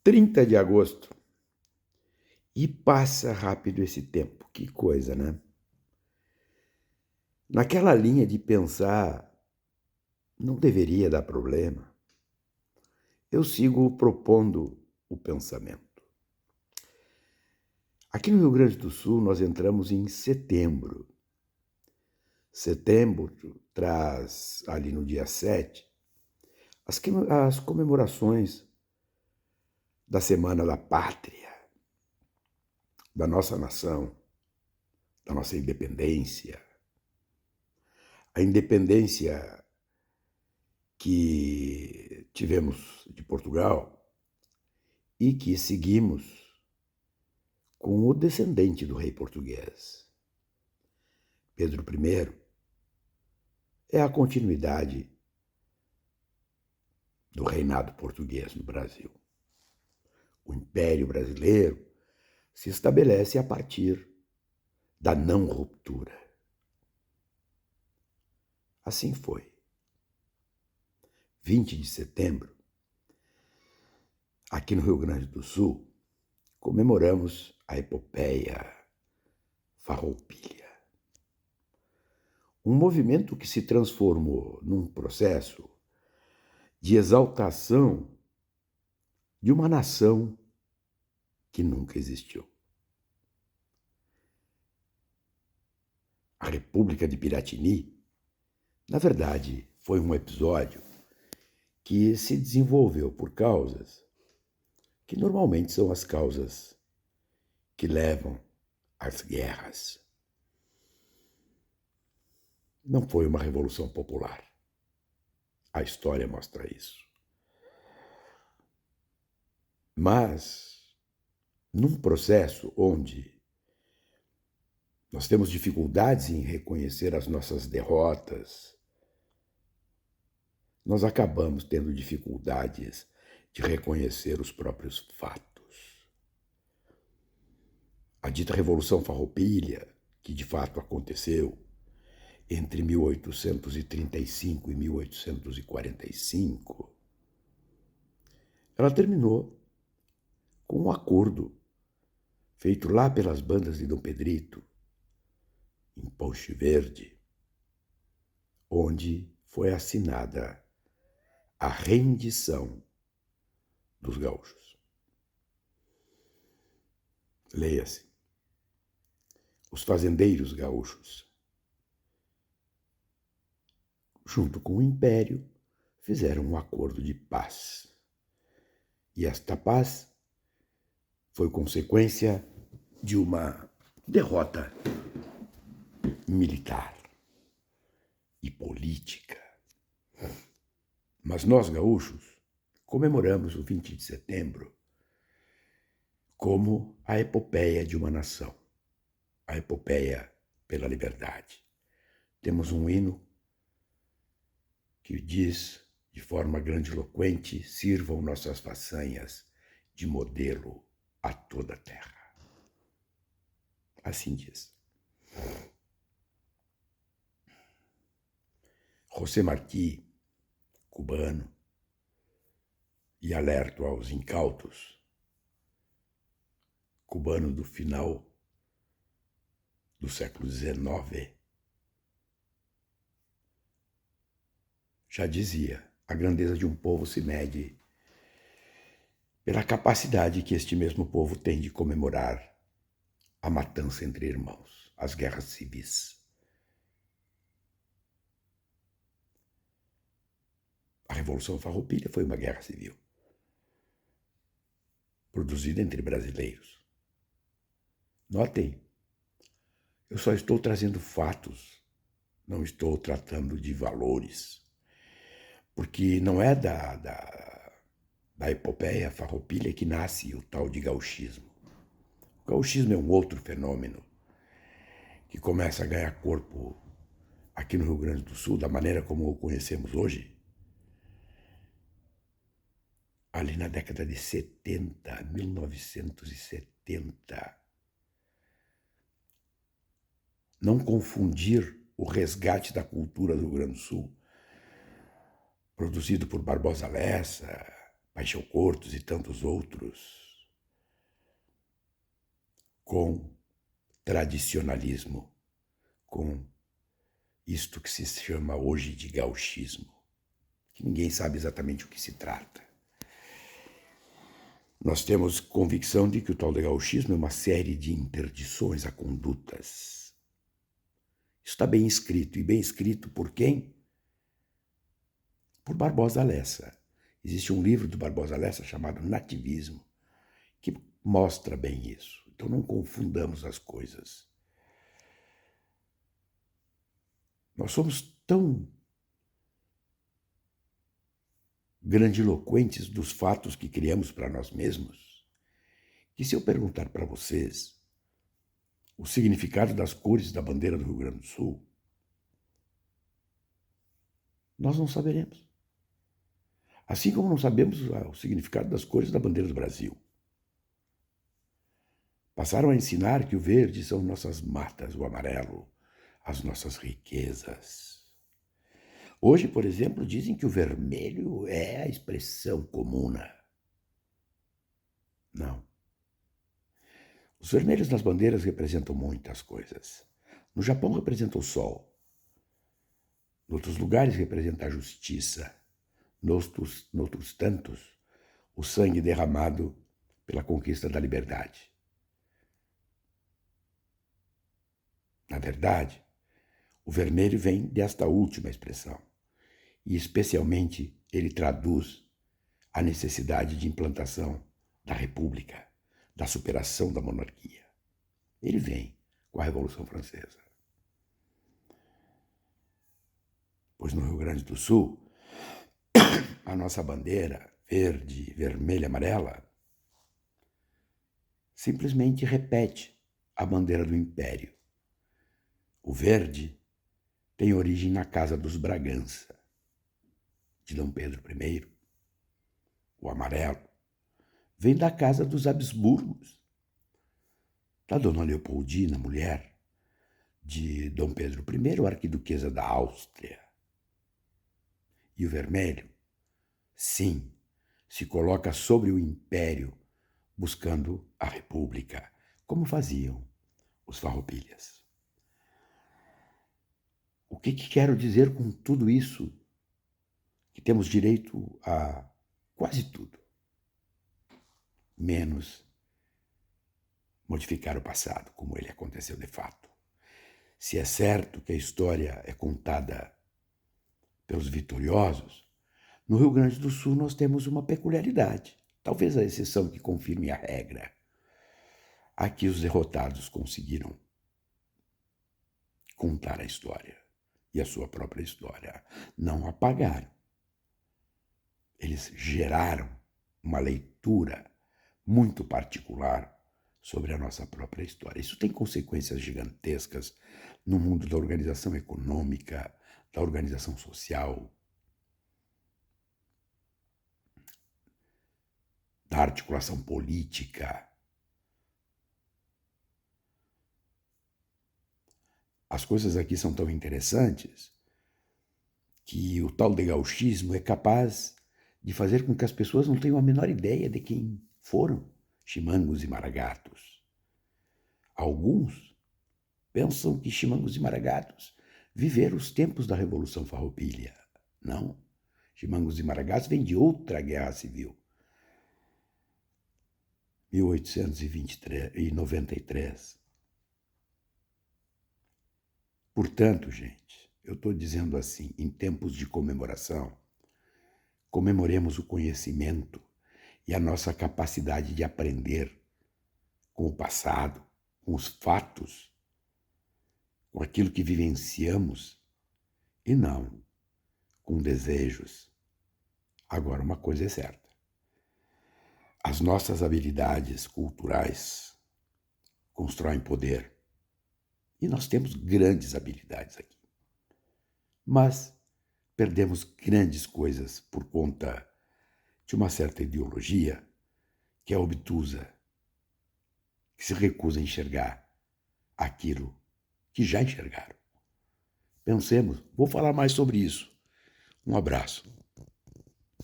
30 de agosto. E passa rápido esse tempo. Que coisa, né? Naquela linha de pensar, não deveria dar problema. Eu sigo propondo o pensamento. Aqui no Rio Grande do Sul, nós entramos em setembro. Setembro traz, ali no dia 7, as comemorações da Semana da Pátria, da nossa nação, da nossa independência. A independência que tivemos de Portugal e que seguimos com o descendente do rei português. Pedro I é a continuidade do reinado português no Brasil. O Império Brasileiro se estabelece a partir da não ruptura. Assim foi. 20 de setembro, aqui no Rio Grande do Sul, comemoramos a epopeia Farroupilha. Um movimento que se transformou num processo de exaltação de uma nação que nunca existiu. A República de Piratini, na verdade, foi um episódio que se desenvolveu por causas que normalmente são as causas que levam às guerras. Não foi uma revolução popular. A história mostra isso. Mas, num processo onde nós temos dificuldades em reconhecer as nossas derrotas, nós acabamos tendo dificuldades de reconhecer os próprios fatos. A dita Revolução Farroupilha, que de fato aconteceu entre 1835 e 1845, ela terminou com um acordo feito lá pelas bandas de Dom Pedrito, em Ponche Verde, onde foi assinada a rendição dos gaúchos. Leia-se: os fazendeiros gaúchos, junto com o Império, fizeram um acordo de paz. E esta paz foi consequência de uma derrota militar e política. Mas nós, gaúchos, comemoramos o 20 de setembro como a epopeia de uma nação, a epopeia pela liberdade. Temos um hino que diz de forma grandiloquente: sirvam nossas façanhas de modelo a toda a terra. Assim diz. José Martí, cubano, e alerto aos incautos, cubano do final do século XIX, já dizia: a grandeza de um povo se mede pela capacidade que este mesmo povo tem de comemorar a matança entre irmãos, as guerras civis. A Revolução Farroupilha foi uma guerra civil, produzida entre brasileiros. Notem, eu só estou trazendo fatos, não estou tratando de valores, porque não é da epopeia Farroupilha que nasce o tal de gauchismo. O gauchismo é um outro fenômeno que começa a ganhar corpo aqui no Rio Grande do Sul, da maneira como o conhecemos hoje, ali na década de 70, 1970. Não confundir o resgate da cultura do Rio Grande do Sul, produzido por Barbosa Lessa, Paixão Cortos e tantos outros, com tradicionalismo, com isto que se chama hoje de gauchismo, que ninguém sabe exatamente o que se trata. Nós temos convicção de que o tal de gauchismo é uma série de interdições a condutas. Isso está bem escrito, e bem escrito por quem? Por Barbosa Lessa. Existe um livro do Barbosa Lessa chamado Nativismo, que mostra bem isso. Então não confundamos as coisas. Nós somos tão grandiloquentes dos fatos que criamos para nós mesmos, que se eu perguntar para vocês o significado das cores da bandeira do Rio Grande do Sul, nós não saberemos. Assim como não sabemos o significado das cores da bandeira do Brasil. Passaram a ensinar que o verde são nossas matas, o amarelo, as nossas riquezas. Hoje, por exemplo, dizem que o vermelho é a expressão comuna. Não. Os vermelhos nas bandeiras representam muitas coisas. No Japão representa o sol. Em outros lugares representa a justiça. Noutros tantos, o sangue derramado pela conquista da liberdade. Na verdade, o vermelho vem desta última expressão. E, especialmente, ele traduz a necessidade de implantação da república, da superação da monarquia. Ele vem com a Revolução Francesa. Pois no Rio Grande do Sul, a nossa bandeira verde, vermelha e amarela simplesmente repete a bandeira do Império. O verde tem origem na casa dos Bragança, de Dom Pedro I. O amarelo vem da casa dos Habsburgos, da Dona Leopoldina, mulher de Dom Pedro I, arquiduquesa da Áustria. E o vermelho, sim, se coloca sobre o Império, buscando a República, como faziam os farroupilhas. O que quero dizer com tudo isso? Que temos direito a quase tudo, menos modificar o passado, como ele aconteceu de fato. Se é certo que a história é contada pelos vitoriosos, no Rio Grande do Sul nós temos uma peculiaridade, talvez a exceção que confirme a regra. Aqui os derrotados conseguiram contar a história e a sua própria história, não apagaram. Eles geraram uma leitura muito particular sobre a nossa própria história. Isso tem consequências gigantescas no mundo da organização econômica, da organização social, da articulação política. As coisas aqui são tão interessantes que o tal de gauchismo é capaz de fazer com que as pessoas não tenham a menor ideia de quem foram Chimangos e Maragatos. Alguns pensam que Chimangos e Maragatos viveram os tempos da Revolução Farroupilha. Não. Chimangos e Maragatos vêm de outra guerra civil. 1893. Portanto, gente, eu estou dizendo assim, em tempos de comemoração, comemoremos o conhecimento e a nossa capacidade de aprender com o passado, com os fatos, com aquilo que vivenciamos, e não com desejos. Agora, uma coisa é certa. As nossas habilidades culturais constroem poder. E nós temos grandes habilidades aqui. Mas perdemos grandes coisas por conta de uma certa ideologia que é obtusa, que se recusa a enxergar aquilo que já enxergaram. Pensemos, vou falar mais sobre isso. Um abraço.